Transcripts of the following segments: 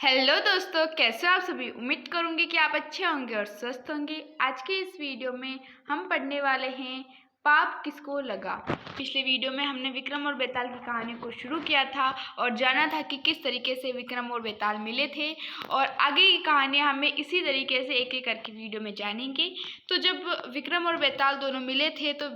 Hello दोस्तों, कैसे हो आप सभी। उम्मीद करूंगी कि आप अच्छे होंगे और स्वस्थ होंगे। आज के इस वीडियो में हम पढ़ने वाले हैं पाप किसको लगा। पिछले वीडियो में हमने विक्रम और बेताल की कहानी को शुरू किया था और जाना था कि किस तरीके से विक्रम और बेताल मिले थे, और आगे की कहानियाँ हमें इसी तरीके से एक एक करके वीडियो में जानेंगे। तो जब विक्रम और बेताल दोनों मिले थे तो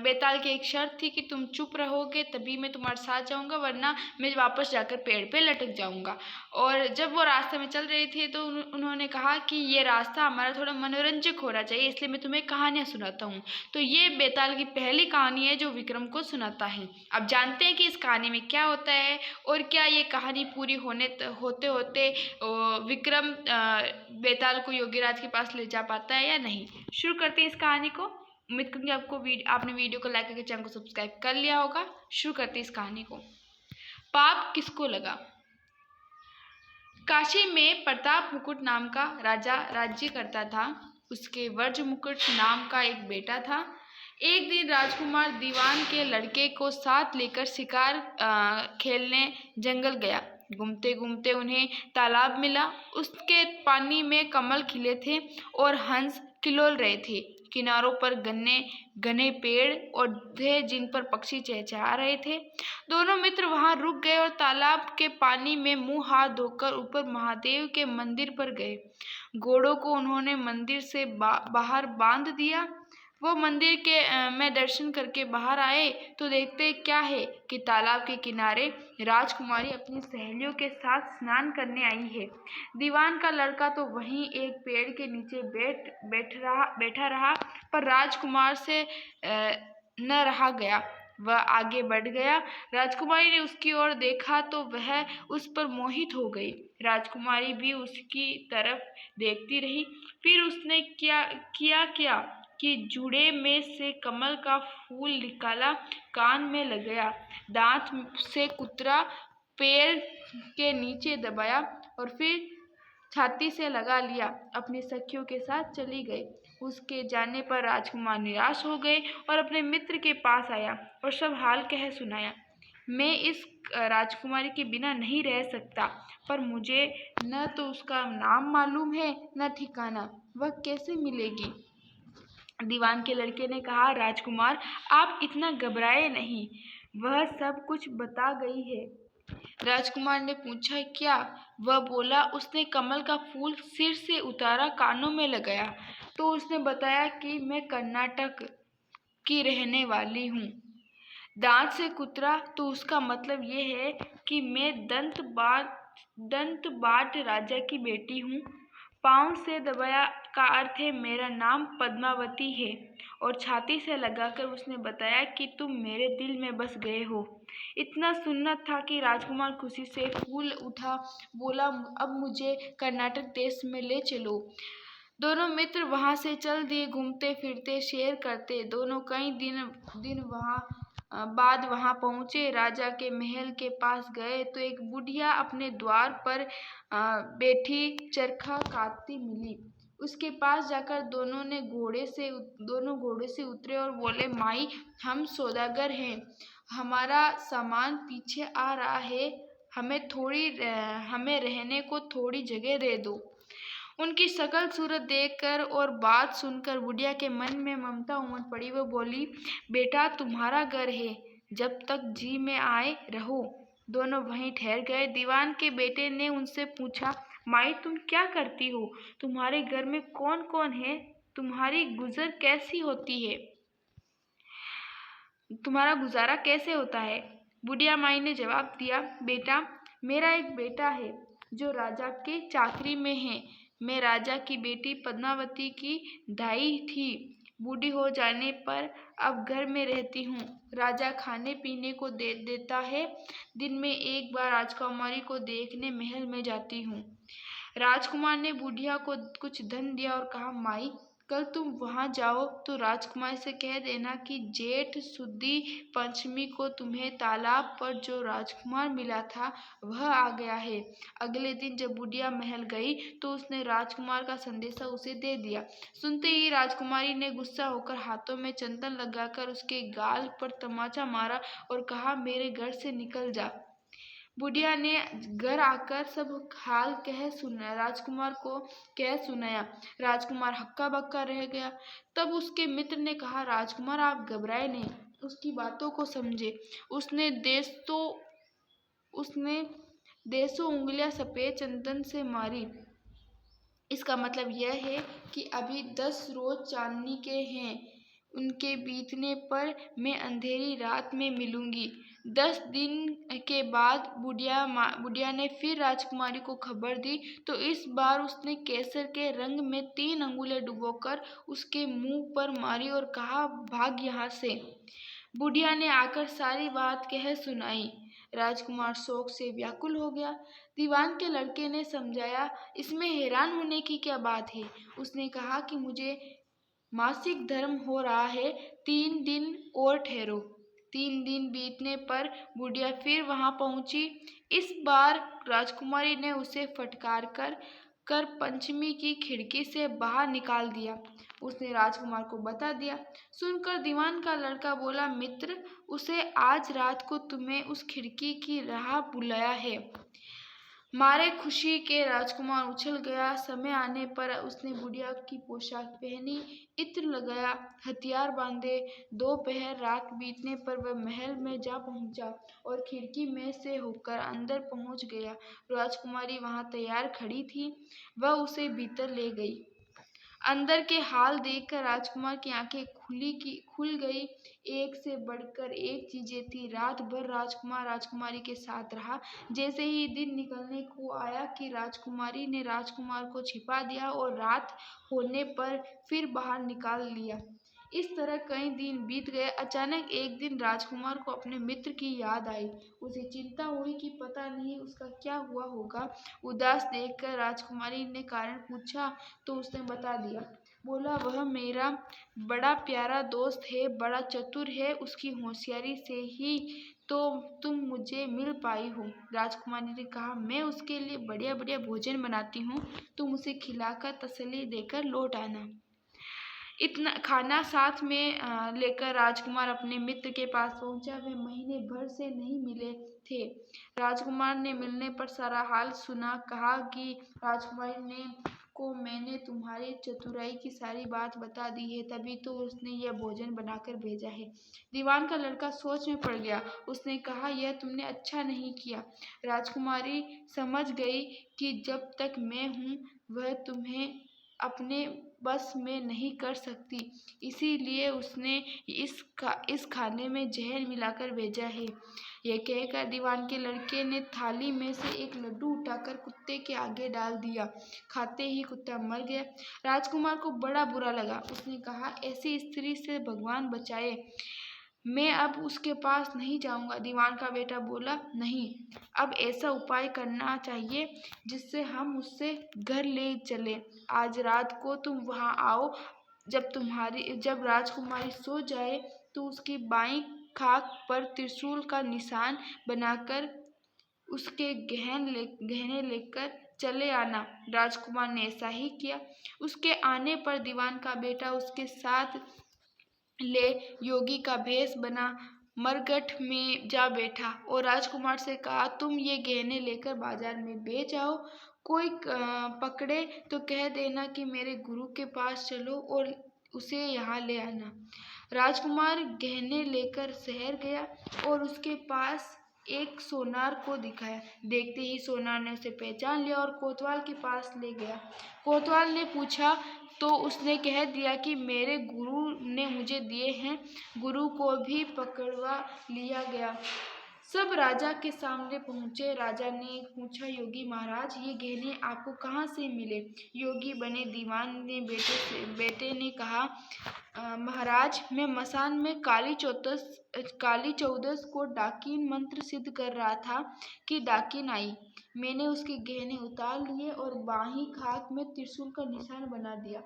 बेताल की एक शर्त थी कि तुम चुप रहोगे तभी मैं तुम्हारे साथ जाऊँगा, वरना मैं वापस जाकर पेड़ पे लटक जाऊँगा। और जब वो रास्ते में चल रहे थे तो उन्होंने कहा कि ये रास्ता हमारा थोड़ा मनोरंजक होना चाहिए, इसलिए मैं तुम्हें कहानियाँ सुनाता हूँ। तो ये बेताल की पहली कहानी है जो विक्रम को सुनाता है। अब जानते हैं कि इस कहानी में क्या होता है और क्या ये कहानी पूरी होते होते विक्रम बेताल को योगीराज के पास ले जा पाता है या नहीं। शुरू करते हैं इस कहानी को। उम्मीद करूँगी आपने वीडियो को लाइक करके चैनल को सब्सक्राइब कर लिया होगा। शुरू करते हैं इस कहानी को। पाप किसको लगा। काशी में प्रताप मुकुट नाम का राजा राज्य करता था। उसके वर्ज मुकुट नाम का एक बेटा था। एक दिन राजकुमार दीवान के लड़के को साथ लेकर शिकार खेलने जंगल गया। घूमते घूमते उन्हें तालाब मिला। उसके पानी में कमल खिले थे और हंस किलोल रहे थे। किनारों पर घने पेड़ और थे जिन पर पक्षी चहचहा रहे थे। दोनों मित्र वहां रुक गए और तालाब के पानी में मुंह हाथ धोकर ऊपर महादेव के मंदिर पर गए। घोड़ों को उन्होंने मंदिर से बाहर बांध दिया। वो मंदिर के में दर्शन करके बाहर आए तो देखते क्या है कि तालाब के किनारे राजकुमारी अपनी सहेलियों के साथ स्नान करने आई है। दीवान का लड़का तो वहीं एक पेड़ के नीचे बैठा रहा, पर राजकुमार से न रहा गया। वह आगे बढ़ गया। राजकुमारी ने उसकी ओर देखा तो वह उस पर मोहित हो गई। राजकुमारी भी उसकी तरफ देखती रही। फिर उसने क्या कि जूड़े में से कमल का फूल निकाला, कान में लगाया, दांत से कुतरा, पैर के नीचे दबाया और फिर छाती से लगा लिया। अपनी सखियों के साथ चली गई। उसके जाने पर राजकुमार निराश हो गए और अपने मित्र के पास आया और सब हाल कह सुनाया। मैं इस राजकुमारी के बिना नहीं रह सकता, पर मुझे न तो उसका नाम मालूम है न ठिकाना। वह कैसे मिलेगी। दीवान के लड़के ने कहा, राजकुमार आप इतना घबराए नहीं, वह सब कुछ बता गई है। राजकुमार ने पूछा, क्या। वह बोला, उसने कमल का फूल सिर से उतारा, कानों में लगाया तो उसने बताया कि मैं कर्नाटक की रहने वाली हूँ। दांत से कुतरा तो उसका मतलब ये है कि मैं दंत बाट राजा की बेटी हूँ। पाँव से दबाया का अर्थ है मेरा नाम पद्मावती है। और छाती से लगाकर उसने बताया कि तुम मेरे दिल में बस गए हो। इतना सुनना था कि राजकुमार खुशी से फूल उठा, बोला, अब मुझे कर्नाटक देश में ले चलो। दोनों मित्र वहां से चल दिए। घूमते फिरते शेर करते दोनों कई दिन बाद वहां पहुंचे। राजा के महल के पास गए तो एक बुढ़िया अपने द्वार पर बैठी चरखा काटती मिली। उसके पास जाकर दोनों घोड़े से उतरे और बोले, माई हम सौदागर हैं, हमारा सामान पीछे आ रहा है, हमें रहने को थोड़ी जगह दे दो। उनकी शकल सूरत देखकर और बात सुनकर बुढ़िया के मन में ममता उमड़ पड़ी। वो बोली, बेटा तुम्हारा घर है, जब तक जी में आए रहो। दोनों वहीं ठहर गए। दीवान के बेटे ने उनसे पूछा, माई तुम क्या करती हो, तुम्हारे घर में कौन कौन है, तुम्हारी गुजर कैसी होती है, तुम्हारा गुजारा कैसे होता है। बुढ़िया माई ने जवाब दिया, बेटा मेरा एक बेटा है जो राजा के चाकरी में है। मैं राजा की बेटी पद्मावती की दाई थी। बूढ़ी हो जाने पर अब घर में रहती हूँ। राजा खाने पीने को दे देता है। दिन में एक बार राजकुमारी को देखने महल में जाती हूँ। राजकुमार ने बुढ़िया को कुछ धन दिया और कहा, माई कल तुम वहां जाओ तो राजकुमार से कह देना कि जेठ सुदी पंचमी को तुम्हें तालाब पर जो राजकुमार मिला था वह आ गया है। अगले दिन जब बुढ़िया महल गई तो उसने राजकुमार का संदेशा उसे दे दिया। सुनते ही राजकुमारी ने गुस्सा होकर हाथों में चंदन लगाकर उसके गाल पर तमाचा मारा और कहा, मेरे घर से निकल जा। बुढ़िया ने घर आकर सब हाल कह सुना राजकुमार को कह सुनाया। राजकुमार हक्का बक्का रह गया। तब उसके मित्र ने कहा, राजकुमार आप घबराए नहीं, उसकी बातों को समझे। उसने देसों उंगलियां सफेद चंदन से मारी। इसका मतलब यह है कि अभी 10 रोज चांदनी के हैं। उनके बीतने पर मैं अंधेरी रात में मिलूंगी। 10 दिन के बाद बुढ़िया ने फिर राजकुमारी को खबर दी, तो इस बार उसने केसर के रंग में 3 अंगुलें डुबोकर उसके मुंह पर मारी और कहा, भाग यहाँ से। बुढ़िया ने आकर सारी बात कह सुनाई। राजकुमार शोक से व्याकुल हो गया। दीवान के लड़के ने समझाया, इसमें हैरान होने की क्या बात है। उसने कहा कि मुझे मासिक धर्म हो रहा है, 3 दिन और ठहरो। 3 दिन बीतने पर बुढ़िया फिर वहां पहुंची। इस बार राजकुमारी ने उसे फटकार कर पंचमी की खिड़की से बाहर निकाल दिया। उसने राजकुमार को बता दिया। सुनकर दीवान का लड़का बोला, मित्र, उसे आज रात को तुम्हें उस खिड़की की राह बुलाया है। मारे खुशी के राजकुमार उछल गया। समय आने पर उसने बुढ़िया की पोशाक पहनी, इत्र लगाया, हथियार बांधे। दोपहर रात बीतने पर वह महल में जा पहुंचा और खिड़की में से होकर अंदर पहुंच गया। राजकुमारी वहां तैयार खड़ी थी। वह उसे भीतर ले गई। अंदर के हाल देखकर राजकुमार की आंखें खुल गई। एक से बढ़कर एक चीजें थी। रात भर राजकुमार राजकुमारी के साथ रहा। जैसे ही दिन निकलने को आया कि राजकुमारी ने राजकुमार को छिपा दिया और रात होने पर फिर बाहर निकाल लिया। इस तरह कई दिन बीत गए। अचानक एक दिन राजकुमार को अपने मित्र की याद आई। उसे चिंता हुई कि पता नहीं उसका क्या हुआ होगा। उदास देखकर राजकुमारी ने कारण पूछा तो उसने बता दिया। बोला, वह मेरा बड़ा प्यारा दोस्त है, बड़ा चतुर है, उसकी होशियारी से ही तो तुम मुझे मिल पाई हो। राजकुमारी ने कहा, मैं उसके लिए बढ़िया बढ़िया भोजन बनाती हूँ, तुम उसे खिलाकर तसल्ली देकर लौट आना। इतना खाना साथ में लेकर राजकुमार अपने मित्र के पास पहुंचा। वे महीने भर से नहीं मिले थे। राजकुमार ने मिलने पर सारा हाल सुना। कहा कि राजकुमारी ने को मैंने तुम्हारी चतुराई की सारी बात बता दी है, तभी तो उसने यह भोजन बनाकर भेजा है। दीवान का लड़का सोच में पड़ गया। उसने कहा, यह तुमने अच्छा नहीं किया। राजकुमारी समझ गई कि जब तक मैं हूँ वह तुम्हें अपने बस में नहीं कर सकती, इसीलिए उसने इस खाने में जहर मिलाकर भेजा है। यह कहकर दीवान के लड़के ने थाली में से एक लड्डू उठाकर कुत्ते के आगे डाल दिया। खाते ही कुत्ता मर गया। राजकुमार को बड़ा बुरा लगा। उसने कहा, ऐसी स्त्री से भगवान बचाए, मैं अब उसके पास नहीं जाऊंगा। दीवान का बेटा बोला, नहीं, अब ऐसा उपाय करना चाहिए जिससे हम उससे घर ले चले। आज रात को तुम वहां आओ। जब राजकुमारी सो जाए तो उसकी बाईं खाक पर त्रिशूल का निशान बनाकर उसके गहने लेकर चले आना। राजकुमार ने ऐसा ही किया। उसके आने पर दीवान का बेटा उसके साथ ले योगी का भेष बना मरघट में जा बैठा और राजकुमार से कहा, तुम ये गहने लेकर बाजार में बेच आओ। कोई पकड़े तो कह देना कि मेरे गुरु के पास चलो और उसे यहाँ ले आना। राजकुमार गहने लेकर शहर गया और उसके पास एक सोनार को दिखाया। देखते ही सोनार ने उसे पहचान लिया और कोतवाल के पास ले गया। कोतवाल ने पूछा तो उसने कह दिया कि मेरे गुरु ने मुझे दिए हैं। गुरु को भी पकड़वा लिया गया। सब राजा के सामने पहुंचे। राजा ने पूछा, योगी महाराज, ये गहने आपको कहाँ से मिले? योगी बने दीवान ने बेटे ने कहा, महाराज, मैं मसान में काली चौदस को डाकिन मंत्र सिद्ध कर रहा था कि डाकिन आई। मैंने उसके गहने उतार लिए और बाहीं खाक में त्रिशूल का निशान बना दिया।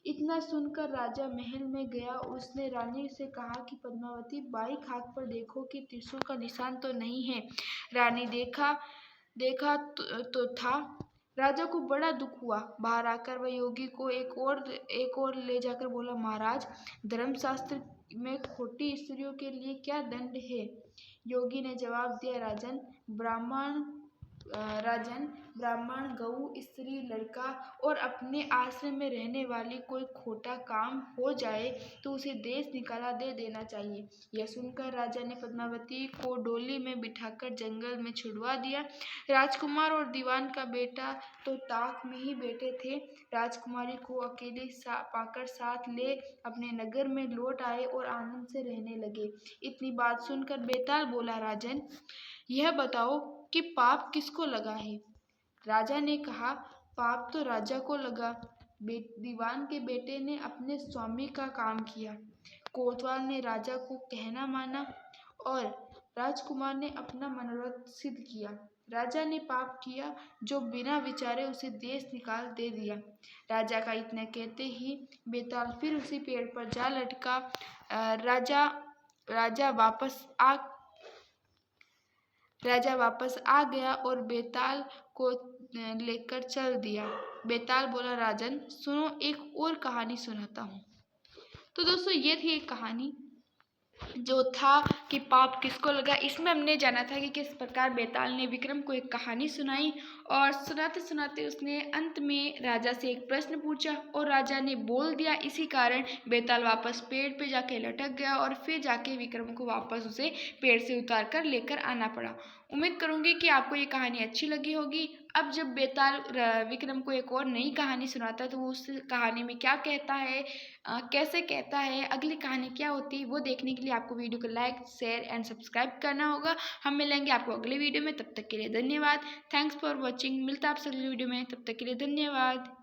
इतना सुनकर राजा महल में गया। उसने रानी से कहा कि पद्मावती, बाई खाक पर देखो कि त्रिशूल का निशान तो नहीं है। रानी देखा तो था। राजा को बड़ा दुख हुआ। बाहर आकर वह योगी को एक और ले जाकर बोला, महाराज, धर्मशास्त्र में खोटी स्त्रियों के लिए क्या दंड है? योगी ने जवाब दिया, राजन, ब्राह्मण, गऊ, स्त्री, लड़का और अपने आश्रम में रहने वाली कोई खोटा काम हो जाए तो उसे देश निकाला दे देना चाहिए। यह सुनकर राजा ने पद्मावती को डोली में बिठाकर जंगल में छुड़वा दिया। राजकुमार और दीवान का बेटा तो ताक में ही बैठे थे। राजकुमारी को अकेले पाकर साथ ले अपने नगर में लौट आए और आनंद से रहने लगे। इतनी बात सुनकर बेताल बोला, राजन, यह बताओ कि पाप किसको लगा है? राजा ने कहा, पाप तो राजा को लगा। दीवान के बेटे ने अपने स्वामी का काम किया। कोतवाल ने राजा को कहना माना और राजकुमार ने अपना मनोरथ सिद्ध किया। राजा ने पाप किया जो बिना विचारे उसे देश निकाल दे दिया। राजा का इतना कहते ही बेताल फिर उसी पेड़ पर जा लटका। राजा वापस आ गया और बेताल को लेकर चल दिया। बेताल बोला, राजन सुनो, एक और कहानी सुनाता हूँ। तो दोस्तों ये थी एक कहानी जो था कि पाप किसको लगा। इसमें हमने जाना था कि किस प्रकार बेताल ने विक्रम को एक कहानी सुनाई और सुनाते सुनाते उसने अंत में राजा से एक प्रश्न पूछा और राजा ने बोल दिया। इसी कारण बेताल वापस पेड़ पे जाके लटक गया और फिर जाके विक्रम को वापस उसे पेड़ से उतार कर लेकर आना पड़ा। उम्मीद करूंगी कि आपको ये कहानी अच्छी लगी होगी। अब जब बेताल विक्रम को एक और नई कहानी सुनाता है तो वो उस कहानी में क्या कहता है, कैसे कहता है, अगली कहानी क्या होती है, वो देखने के लिए आपको वीडियो को लाइक, शेयर एंड सब्सक्राइब करना होगा। हम मिलेंगे आपको अगले वीडियो में, तब तक के लिए धन्यवाद। Thanks for watching. मिलता है आपसे अगले वीडियो में, तब तक के लिए धन्यवाद।